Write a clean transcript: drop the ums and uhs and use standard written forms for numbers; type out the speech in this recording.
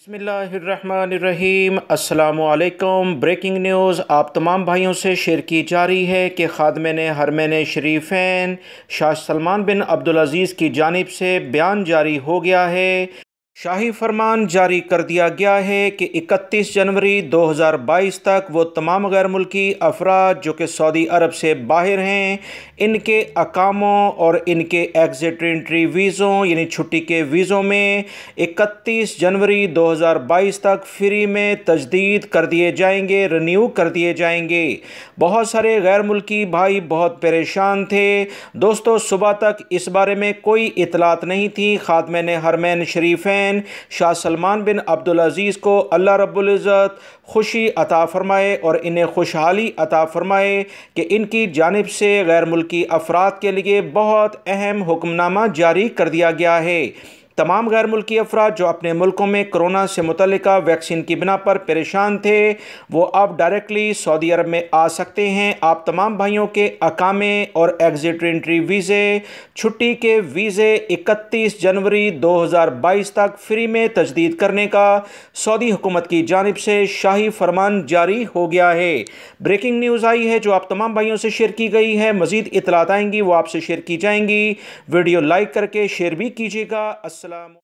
बिस्मिल्लाहिर्रहमानिर्रहीम अस्सलामुअलैकुम। Breaking news आप तमाम भाइयों से शेयर की जा रही है कि ख़ादिम हरमैन शरीफ़ैन शाह सलमान बिन अब्दुल अज़ीज़ की जानिब से बयान जारी हो गया है। शाही फरमान जारी कर दिया गया है कि 31 जनवरी 2022 तक वो तमाम गैर मुल्की अफराद जो कि सऊदी अरब से बाहर हैं, इनके अकामों और इनके एग्ज़िट एंट्री वीज़ों यानी छुट्टी के वीज़ों में 31 जनवरी 2022 तक फ्री में तजदीद कर दिए जाएंगे, रिन्यू कर दिए जाएंगे। बहुत सारे गैर मुल्की भाई बहुत परेशान थे दोस्तों। सुबह तक इस बारे में कोई इतलात नहीं थी। ख़ादिम हरमैन शरीफ़ैन शाह सलमान बिन अब्दुल अज़ीज़ को अल्लाह रब्बुल इज़्ज़त खुशी अता फ़रमाए और इन्हें खुशहाली अता फ़रमाए कि इनकी जानिब से गैर मुल्की अफराद के लिए बहुत अहम हुक्मनामा जारी कर दिया गया है। तमाम गैर मुल्की अफराद जो अपने मुल्कों में कोरोना से मुतल्लिका वैक्सीन की बिना पर परेशान थे, वो अब डायरेक्टली सऊदी अरब में आ सकते हैं। आप तमाम भाइयों के अकामे और एग्ज़िट एंट्री वीज़े, छुट्टी के वीज़े 31 जनवरी 2022 तक फ्री में तजदीद करने का सऊदी हुकूमत की जानिब से शाही फरमान जारी हो गया है। ब्रेकिंग न्यूज़ आई है जो आप तमाम भाइयों से शेयर की गई है। मज़ीद इतलात आएंगी वो आपसे शेयर की जाएंगी। वीडियो लाइक करके शेयर भी कीजिएगा। अस्सलाम।